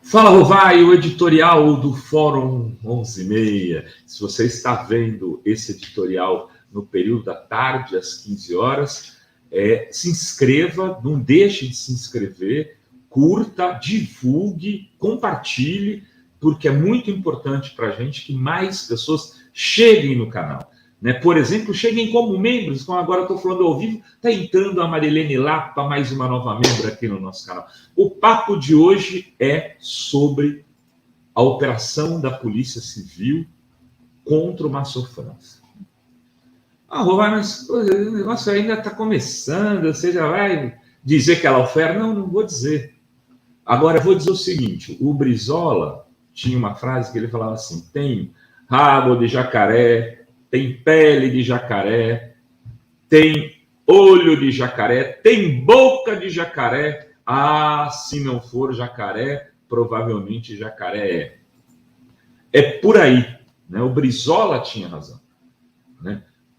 Fala, Rovai, o editorial do Fórum 11h30. Se você está vendo esse editorial no período da tarde, às 15 horas, se inscreva, não deixe de se inscrever, curta, divulgue, compartilhe, porque é muito importante para a gente que mais pessoas cheguem no canal. Por exemplo, cheguem como membros, como agora estou falando ao vivo, está entrando a Marilene Lapa, mais uma nova membro aqui no nosso canal. O papo de hoje é sobre a operação da Polícia Civil contra o Márcio França. Rovai, mas o negócio ainda está começando, você já vai dizer que ela oferta? Não vou dizer. Agora, eu vou dizer o seguinte, o Brizola tinha uma frase que ele falava assim, tem rabo de jacaré, tem pele de jacaré, tem olho de jacaré, tem boca de jacaré. Se não for jacaré, provavelmente jacaré é. É por aí. O Brizola tinha razão.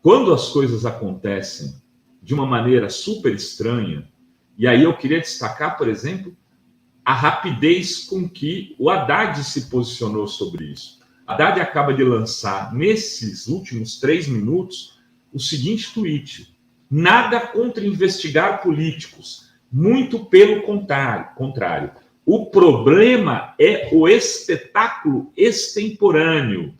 Quando as coisas acontecem de uma maneira super estranha, e aí eu queria destacar, por exemplo, a rapidez com que o Haddad se posicionou sobre isso. Haddad acaba de lançar, nesses últimos 3 minutos, o seguinte tweet: nada contra investigar políticos, muito pelo contrário. O problema é o espetáculo extemporâneo.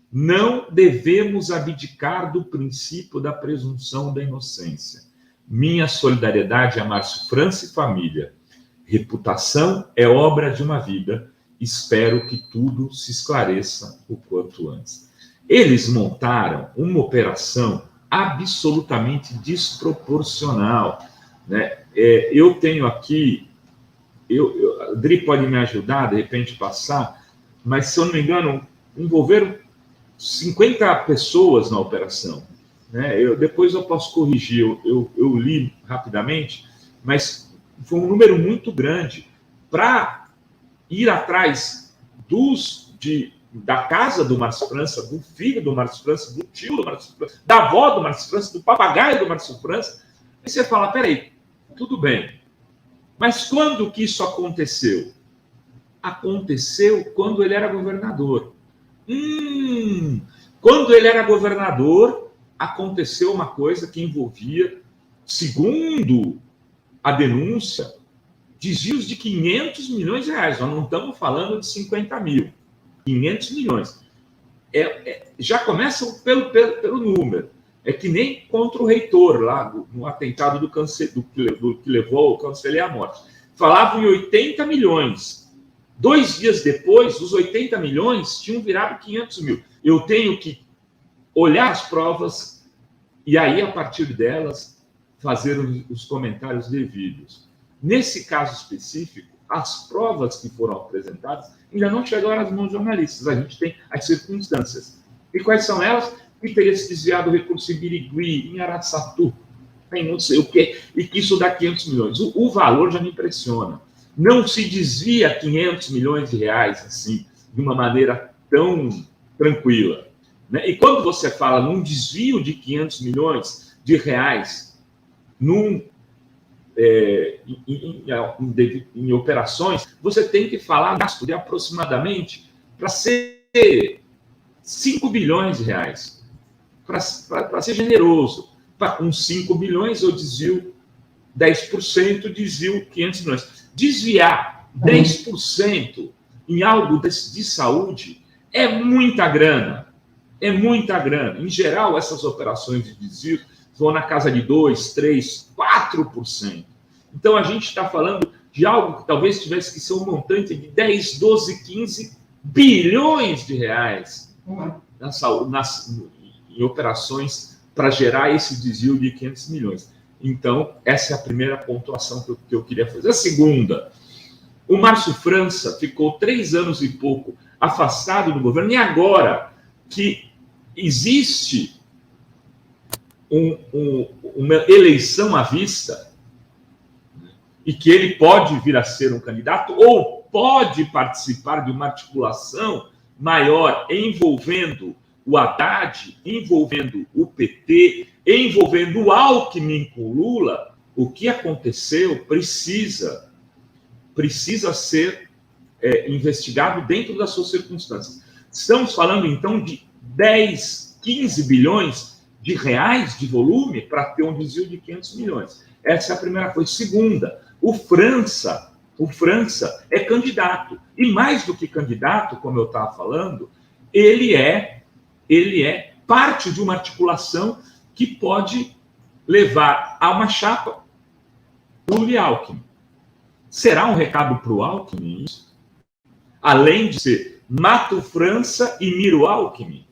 Não devemos abdicar do princípio da presunção da inocência. Minha solidariedade a Márcio França e família. Reputação é obra de uma vida. Espero que tudo se esclareça o quanto antes. Eles montaram uma operação absolutamente desproporcional. Eu tenho aqui, a Dri pode me ajudar, de repente, passar, mas, se eu não me engano, envolveram 50 pessoas na operação. Depois eu posso corrigir, eu li rapidamente, mas foi um número muito grande para ir atrás da casa do Márcio França, do filho do Márcio França, do tio do Márcio França, da avó do Márcio França, do papagaio do Márcio França. E você fala, peraí, tudo bem, mas quando que isso aconteceu? Aconteceu quando ele era governador. Quando ele era governador, aconteceu uma coisa que envolvia, segundo a denúncia, desvios de 500 milhões de reais. Nós não estamos falando de 50 mil. 500 milhões. Já começa pelo número. É que nem contra o reitor, lá no atentado do que levou o canceler à morte. Falavam em 80 milhões. 2 dias depois, os 80 milhões tinham virado 500 mil. Eu tenho que olhar as provas e aí, a partir delas, fazer os comentários devidos. Nesse caso específico, as provas que foram apresentadas ainda não chegaram às mãos dos jornalistas. A gente tem as circunstâncias. E quais são elas? Que teria se desviado o recurso em Birigui, em Araçatu, em não sei o quê, e que isso dá 500 milhões. O valor já me impressiona. Não se desvia 500 milhões de reais assim, de uma maneira tão tranquila. E quando você fala num desvio de 500 milhões de reais em operações, você tem que falar gasto de aproximadamente, para ser 5 bilhões de reais. Para ser generoso, com 5 bilhões eu desvio 10%, desvio 500 milhões. Desviar 10% em algo de saúde é muita grana. É muita grana. Em geral, essas operações de desvio vão na casa de 2%, 3%, 4%. Então, a gente está falando de algo que talvez tivesse que ser um montante de 10, 12, 15 bilhões de reais em operações para gerar esse desvio de 500 milhões. Então, essa é a primeira pontuação que eu queria fazer. A segunda, o Márcio França ficou 3 anos e pouco afastado do governo, e agora que existe uma eleição à vista, e que ele pode vir a ser um candidato, ou pode participar de uma articulação maior envolvendo o Haddad, envolvendo o PT, envolvendo o Alckmin com Lula, o que aconteceu precisa ser investigado dentro das suas circunstâncias. Estamos falando, então, de 10, 15 bilhões de reais de volume para ter um desvio de 500 milhões. Essa é a primeira coisa. Segunda, o França é candidato. E mais do que candidato, como eu estava falando, ele é parte de uma articulação que pode levar a uma chapa Lula e Alckmin. Será um recado para o Alckmin isso? Além de ser mato França e miro Alckmin?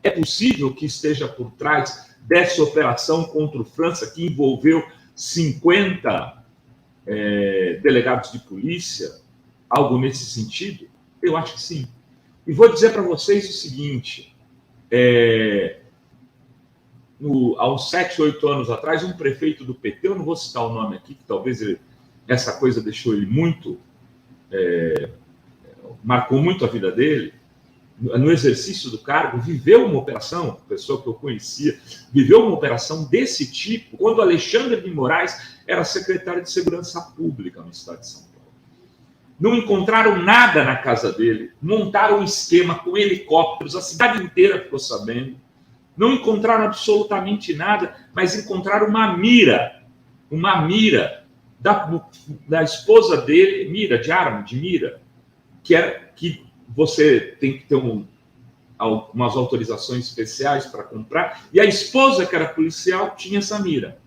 É possível que esteja por trás dessa operação contra o França, que envolveu 50 delegados de polícia, algo nesse sentido? Eu acho que sim. E vou dizer para vocês o seguinte, há uns 7, 8 anos atrás, um prefeito do PT, eu não vou citar o nome aqui, que talvez essa coisa deixou ele muito, marcou muito a vida dele, no exercício do cargo, viveu uma operação, pessoa que eu conhecia, viveu uma operação desse tipo, quando Alexandre de Moraes era secretário de Segurança Pública no estado de São Paulo. Não encontraram nada na casa dele, montaram um esquema com helicópteros, a cidade inteira ficou sabendo, não encontraram absolutamente nada, mas encontraram uma mira da esposa dele, mira de arma, de mira, que você tem que ter umas autorizações especiais para comprar, e a esposa, que era policial, tinha essa mira.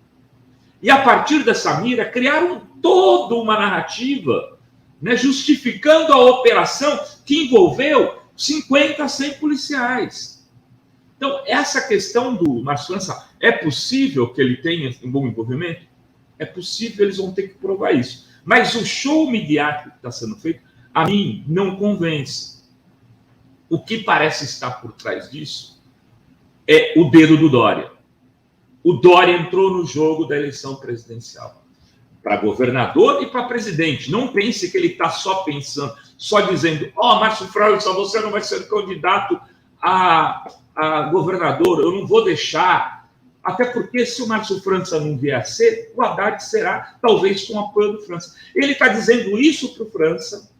E a partir dessa mira, criaram toda uma narrativa, né, justificando a operação que envolveu 50 a 100 policiais. Então, essa questão do Márcio França, é possível que ele tenha um bom envolvimento? É possível, eles vão ter que provar isso. Mas o show midiático que está sendo feito, a mim, não convence. O que parece estar por trás disso é o dedo do Dória. O Dória entrou no jogo da eleição presidencial. Para governador e para presidente. Não pense que ele está só pensando, só dizendo, Márcio França, você não vai ser candidato a governador, eu não vou deixar. Até porque, se o Márcio França não vier a ser, o Haddad será, talvez, com o apoio do França. Ele está dizendo isso para o França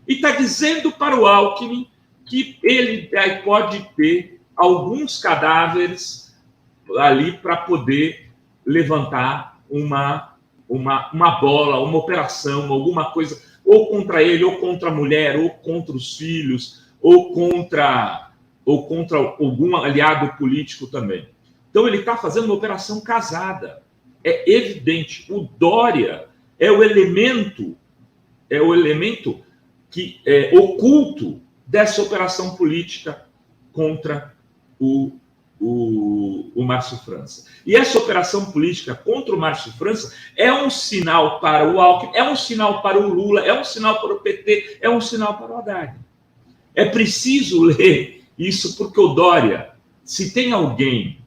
e está dizendo para o Alckmin que ele pode ter alguns cadáveres ali para poder levantar uma bola, uma operação, alguma coisa, ou contra ele, ou contra a mulher, ou contra os filhos, ou contra algum aliado político também. Então, ele está fazendo uma operação casada. É evidente. O Dória é o elemento que oculto dessa operação política contra o Márcio França. E essa operação política contra o Márcio França é um sinal para o Alckmin, é um sinal para o Lula, é um sinal para o PT, é um sinal para o Haddad. É preciso ler isso, porque o Dória, se tem alguém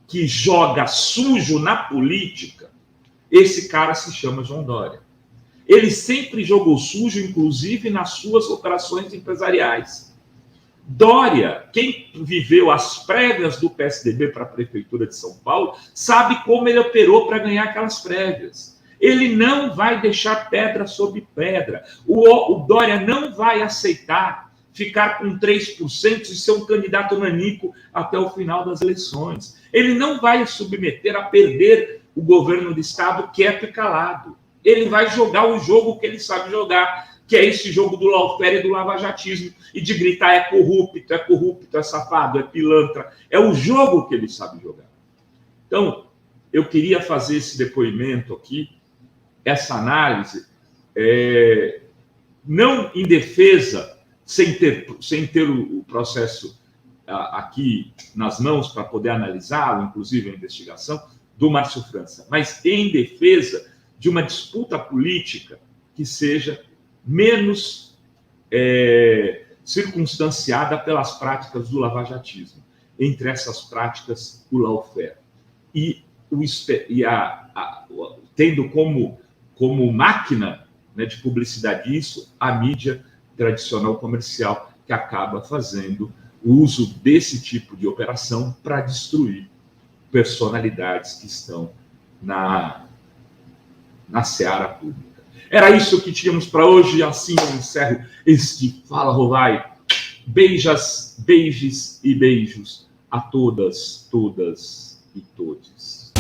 que joga sujo na política, esse cara se chama João Dória. Ele sempre jogou sujo, inclusive nas suas operações empresariais. Dória, quem viveu as prévias do PSDB para a Prefeitura de São Paulo, sabe como ele operou para ganhar aquelas prévias. Ele não vai deixar pedra sobre pedra. O Dória não vai aceitar ficar com 3% e ser um candidato nanico até o final das eleições. Ele não vai submeter a perder o governo do Estado quieto e calado. Ele vai jogar o jogo que ele sabe jogar, que é esse jogo do lawfare e do lavajatismo, e de gritar é corrupto, é safado, é pilantra. É o jogo que ele sabe jogar. Então, eu queria fazer esse depoimento aqui, essa análise, não em defesa, sem ter o processo aqui nas mãos para poder analisá-lo, inclusive a investigação, do Márcio França, mas em defesa de uma disputa política que seja menos circunstanciada pelas práticas do lavajatismo. Entre essas práticas, o lawfare. Tendo como máquina, né, de publicidade isso, a mídia tradicional comercial, que acaba fazendo uso desse tipo de operação para destruir personalidades que estão na seara pública. Era isso que tínhamos para hoje. Assim eu encerro este Fala Rovai. Beijas, beijes e beijos a todas, todas e todos.